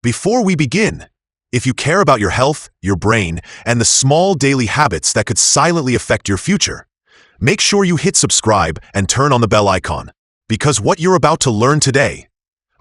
Before we begin, if you care about your health, your brain, and the small daily habits that could silently affect your future, make sure you hit subscribe and turn on the bell icon, because what you're about to learn today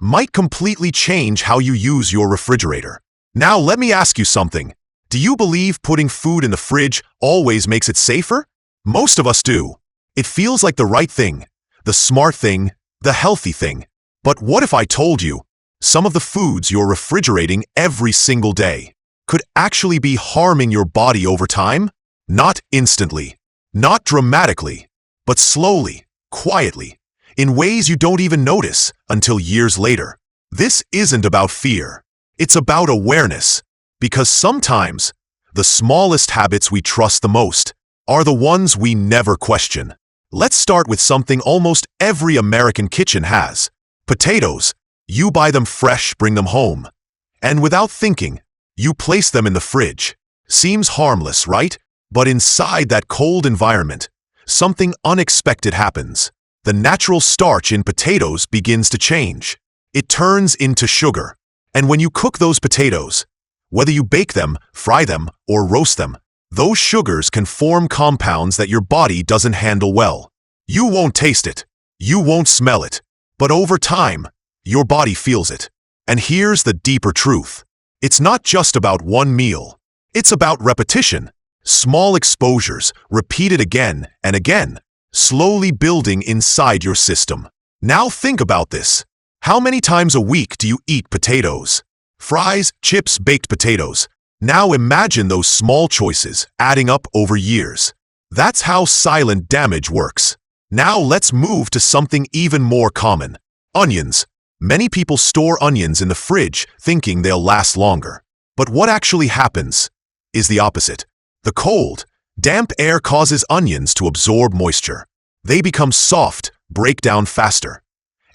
might completely change how you use your refrigerator. Now let me ask you something. Do you believe putting food in the fridge always makes it safer? Most of us do. It feels like the right thing, the smart thing, the healthy thing. But what if I told you some of the foods you're refrigerating every single day could actually be harming your body over time? Not instantly, not dramatically, but slowly, quietly, in ways you don't even notice until years later. This isn't about fear. It's about awareness, because sometimes the smallest habits we trust the most are the ones we never question. Let's start with something almost every American kitchen has: potatoes. You buy them fresh, bring them home, and without thinking, you place them in the fridge. Seems harmless, right? But inside that cold environment, something unexpected happens. The natural starch in potatoes begins to change. It turns into sugar. And when you cook those potatoes, whether you bake them, fry them, or roast them, those sugars can form compounds that your body doesn't handle well. You won't taste it. You won't smell it. But over time, your body feels it. And here's the deeper truth. It's not just about one meal. It's about repetition. Small exposures, repeated again and again, slowly building inside your system. Now think about this. How many times a week do you eat potatoes? Fries, chips, baked potatoes. Now imagine those small choices adding up over years. That's how silent damage works. Now let's move to something even more common. Onions. Many people store onions in the fridge thinking they'll last longer. But what actually happens is the opposite. The cold, damp air causes onions to absorb moisture. They become soft, break down faster,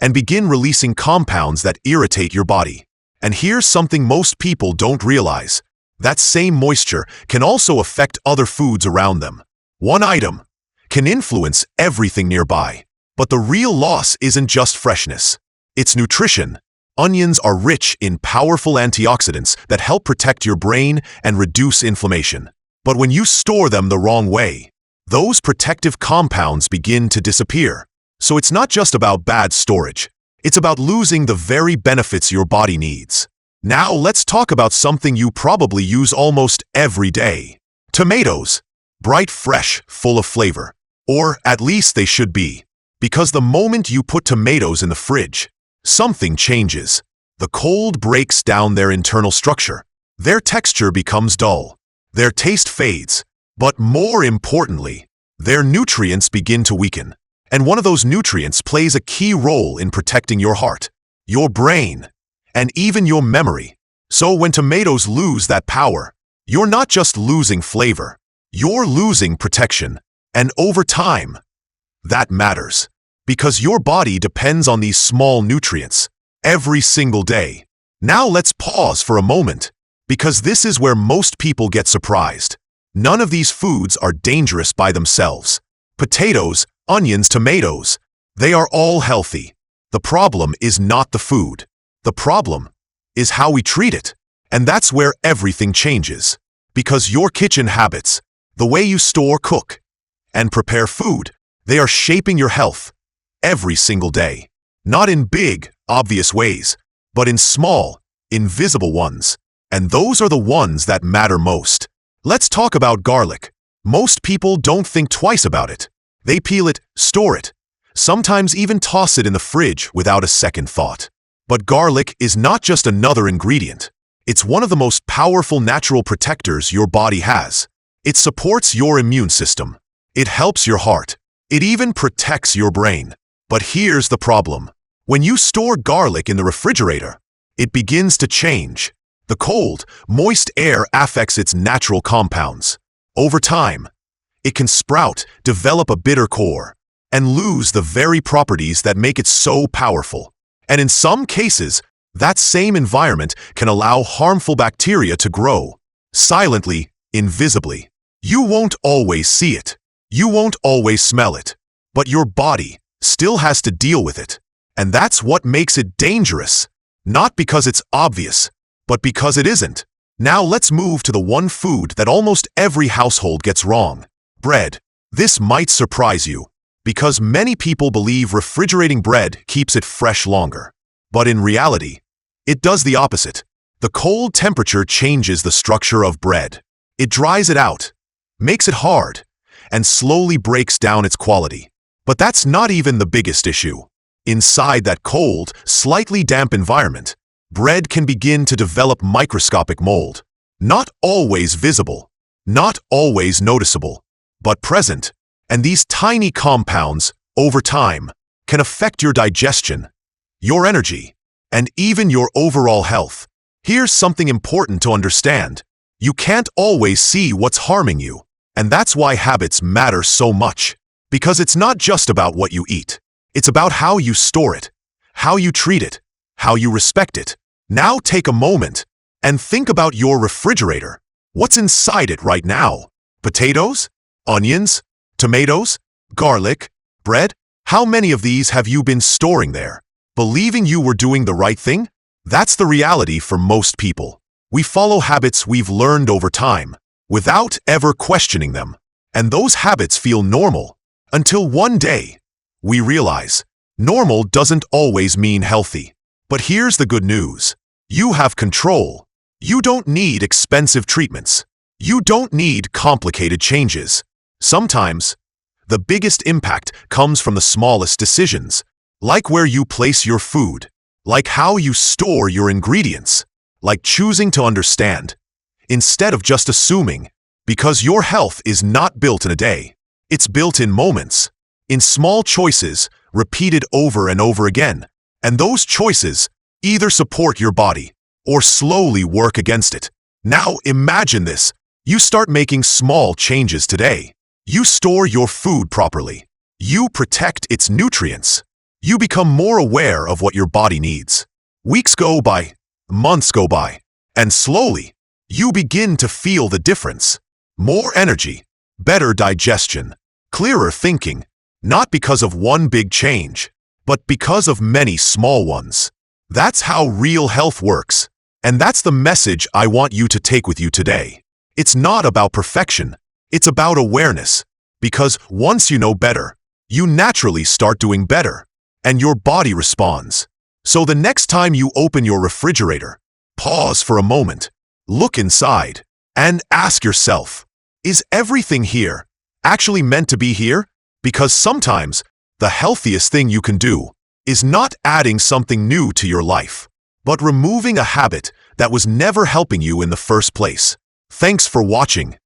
and begin releasing compounds that irritate your body. And here's something most people don't realize. That same moisture can also affect other foods around them. One item can influence everything nearby. But the real loss isn't just freshness. It's nutrition. Onions are rich in powerful antioxidants that help protect your brain and reduce inflammation. But when you store them the wrong way, those protective compounds begin to disappear. So it's not just about bad storage. It's about losing the very benefits your body needs. Now let's talk about something you probably use almost every day. Tomatoes. Bright, fresh, full of flavor. Or at least they should be. Because the moment you put tomatoes in the fridge, something changes. The cold breaks down their internal structure. Their texture becomes dull. Their taste fades. But more importantly, their nutrients begin to weaken. And one of those nutrients plays a key role in protecting your heart, your brain, and even your memory. So when tomatoes lose that power, you're not just losing flavor, you're losing protection. And over time, that matters. Because your body depends on these small nutrients every single day. Now let's pause for a moment, because this is where most people get surprised. None of these foods are dangerous by themselves. Potatoes, onions, tomatoes, they are all healthy. The problem is not the food. The problem is how we treat it. And that's where everything changes. Because your kitchen habits, the way you store, cook, and prepare food, they are shaping your health every single day. Not in big, obvious ways, but in small, invisible ones. And those are the ones that matter most. Let's talk about garlic. Most people don't think twice about it. They peel it, store it, sometimes even toss it in the fridge without a second thought. But garlic is not just another ingredient. It's one of the most powerful natural protectors your body has. It supports your immune system. It helps your heart. It even protects your brain. But here's the problem. When you store garlic in the refrigerator, it begins to change. The cold, moist air affects its natural compounds. Over time, it can sprout, develop a bitter core, and lose the very properties that make it so powerful. And in some cases, that same environment can allow harmful bacteria to grow, silently, invisibly. You won't always see it. You won't always smell it. But your body still has to deal with it. And that's what makes it dangerous. Not because it's obvious, but because it isn't. Now let's move to the one food that almost every household gets wrong: bread. This might surprise you, because many people believe refrigerating bread keeps it fresh longer. But in reality, it does the opposite. The cold temperature changes the structure of bread. It dries it out, makes it hard, and slowly breaks down its quality. But that's not even the biggest issue. Inside that cold, slightly damp environment, bread can begin to develop microscopic mold. Not always visible, not always noticeable, but present. And these tiny compounds, over time, can affect your digestion, your energy, and even your overall health. Here's something important to understand. You can't always see what's harming you, and that's why habits matter so much. Because it's not just about what you eat. It's about how you store it, how you treat it, how you respect it. Now take a moment and think about your refrigerator. What's inside it right now? Potatoes? Onions? Tomatoes? Garlic? Bread? How many of these have you been storing there, believing you were doing the right thing? That's the reality for most people. We follow habits we've learned over time, without ever questioning them. And those habits feel normal, until one day, we realize normal doesn't always mean healthy. But here's the good news. You have control. You don't need expensive treatments. You don't need complicated changes. Sometimes, the biggest impact comes from the smallest decisions, like where you place your food, like how you store your ingredients, like choosing to understand, instead of just assuming, because your health is not built in a day. It's built in moments, in small choices repeated over and over again. And those choices either support your body or slowly work against it. Now imagine this. You start making small changes today. You store your food properly. You protect its nutrients. You become more aware of what your body needs. Weeks go by, months go by, and slowly, you begin to feel the difference. More energy, better digestion, clearer thinking, not because of one big change, but because of many small ones. That's how real health works, and that's the message I want you to take with you today. It's not about perfection, it's about awareness, because once you know better, you naturally start doing better, and your body responds. So the next time you open your refrigerator, pause for a moment, look inside, and ask yourself, is everything here actually meant to be here? Because sometimes, the healthiest thing you can do is not adding something new to your life, but removing a habit that was never helping you in the first place. Thanks for watching.